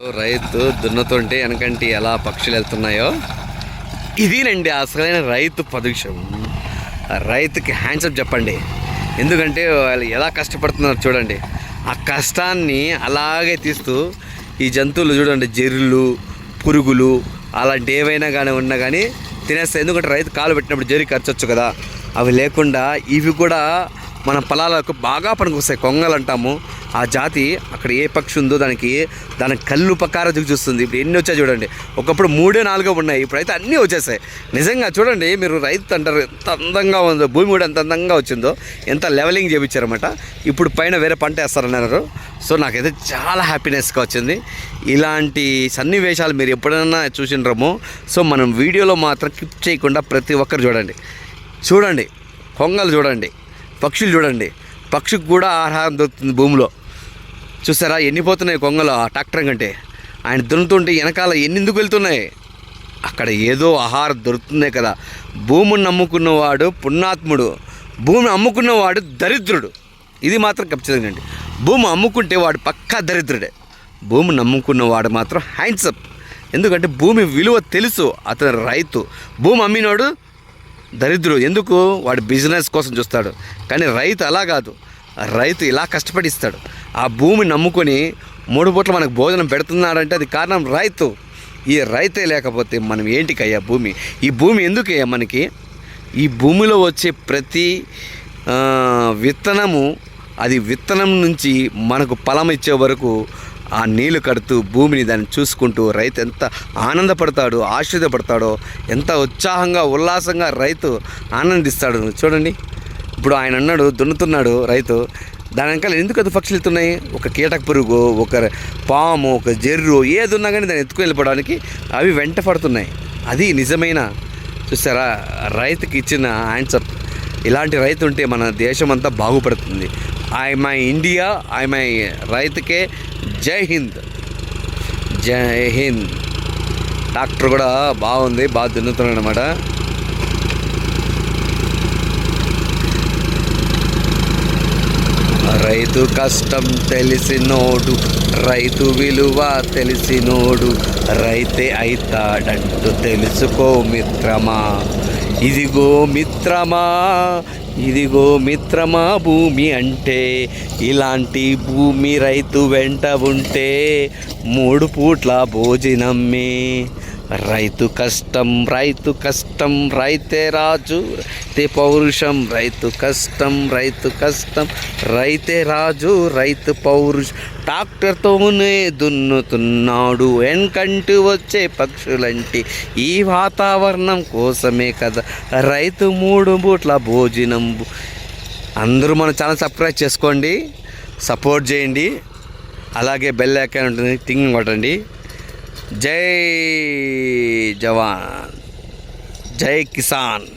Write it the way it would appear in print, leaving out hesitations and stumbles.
రైతు దున్నుతుంటే వెనకంటి ఎలా పక్షులు వెళ్తున్నాయో ఇదేనండి అసలైన రైతు పదవిషయం. రైతుకి హ్యాండ్సప్ చెప్పండి. ఎందుకంటే వాళ్ళు ఎలా కష్టపడుతున్నారో చూడండి. ఆ కష్టాన్ని అలాగే తీస్తూ ఈ జంతువులు చూడండి, జెర్రులు, పురుగులు అలాంటి ఏవైనా కానీ ఉన్నా కానీ తినేస్తాయి. ఎందుకంటే రైతు కాలు పెట్టినప్పుడు జెర్రీ ఖర్చొచ్చు కదా. అవి లేకుండా ఇవి కూడా మన పొలాలకు బాగా పనికొస్తాయి. కొంగలు అంటాము. ఆ జాతి అక్కడ ఏ పక్షి ఉందో దాని కళ్ళు పకార చూస్తుంది. ఇప్పుడు ఎన్ని వచ్చాయి చూడండి. ఒకప్పుడు 3-4 ఉన్నాయి, ఇప్పుడైతే అన్నీ వచ్చేసాయి. నిజంగా చూడండి, మీరు రైతు అంటారు ఎంత అందంగా ఉందో, భూమి కూడా ఎంత అందంగా వచ్చిందో, ఎంత లెవెలింగ్ చేయించారన్నమాట. ఇప్పుడు పైన వేరే పంట వేస్తారన్నారు. సో నాకైతే చాలా హ్యాపీనెస్గా వచ్చింది. ఇలాంటి సన్నివేశాలు మీరు ఎప్పుడైనా చూసినారేమో. సో మనం వీడియోలో మాత్రం క్లిప్ చేయకుండా ప్రతి ఒక్కరు చూడండి. కొంగలు చూడండి, పక్షులు చూడండి. పక్షికి కూడా ఆహారం దొరుకుతుంది భూమిలో. చూసారా ఎన్ని పోతున్నాయి కొంగలు ఆ ట్రాక్టర్ కంటే. ఆయన దున్నుతుంటే వెనకాల ఎందుకు వెళ్తున్నాయి? అక్కడ ఏదో ఆహారం దొరుకుతుందే కదా. భూమిని నమ్ముకున్నవాడు పుణ్యాత్ముడు, భూమిని అమ్ముకున్నవాడు దరిద్రుడు. ఇది మాత్రం ఖచ్చితంగా అండి. భూమి అమ్ముకుంటే వాడు పక్కా దరిద్రుడే. భూమి నమ్ముకున్నవాడు మాత్రం హ్యాండ్సప్. ఎందుకంటే భూమి విలువ తెలుసు. అతను రైతు. భూమి అమ్మినోడు దరిద్రుడు. ఎందుకు? వాడు బిజినెస్ కోసం చూస్తాడు. కానీ రైతు అలా కాదు. రైతు ఇలా కష్టపడిస్తాడు. ఆ భూమిని నమ్ముకొని 3 పూట్ల మనకు భోజనం పెడుతున్నాడంటే అది కారణం రైతు. ఈ రైతే లేకపోతే మనం ఏంటికయ్యా భూమి? ఈ భూమి ఎందుకయ్యా మనకి? ఈ భూమిలో వచ్చే ప్రతి విత్తనము, అది విత్తనం నుంచి మనకు ఫలం ఇచ్చే వరకు ఆ నీళ్లు కడుతూ భూమిని దాన్ని చూసుకుంటూ రైతు ఎంత ఆనందపడతాడో, ఆశ్చర్యపడతాడో, ఎంత ఉత్సాహంగా ఉల్లాసంగా రైతు ఆనందిస్తాడు. చూడండి, ఇప్పుడు ఆయన అన్నాడు దున్నుతున్నాడు రైతు. దాని వెనకాల ఎందుకు అది పక్షులు వెళ్తున్నాయి? ఒక కీటక పురుగు, ఒక పాము, ఒక జెర్రు ఏది ఉన్నా కానీ దాన్ని ఎత్తుకు వెళ్ళిపోవడానికి అవి వెంట పడుతున్నాయి. అది నిజమైన చూసారా రైతుకి ఇచ్చిన హ్యాండ్సప్. ఇలాంటి రైతు ఉంటే మన దేశం అంతా బాగుపడుతుంది. మై ఇండియా, మై రైతుకే జై హింద్. జై హింద్. ట్రాక్టర్ కూడా బాగుంది, బాగా దున్నుతున్నాడు అనమాట. రైతు కష్టం తెలిసినోడు, రైతు విలువ తెలిసినోడు, రైతే అయితాడంటూ తెలుసుకో మిత్రమా. ఇదిగో మిత్రమా భూమి అంటే. ఇలాంటి భూమి రైతు వెంట ఉంటే 3 పూట్ల భోజనమే. రైతు కష్టం రైతే రాజు, రైతే పౌరుషం. రైతు కష్టం రైతే రాజు, రైతు పౌరుషం. ట్రాక్టర్తోనే దున్నుతున్నాడు వెనకంటూ వచ్చే పక్షులంటి. ఈ వాతావరణం కోసమే కదా రైతు 3 పూట్ల భోజనం. అందరూ మన ఛానల్ సబ్స్క్రైబ్ చేసుకోండి, సపోర్ట్ చేయండి. అలాగే బెల్ ఐకాన్ ఉంటుంది, టింగ్ కొట్టండి. జై జవాన్, జై కిసాన్.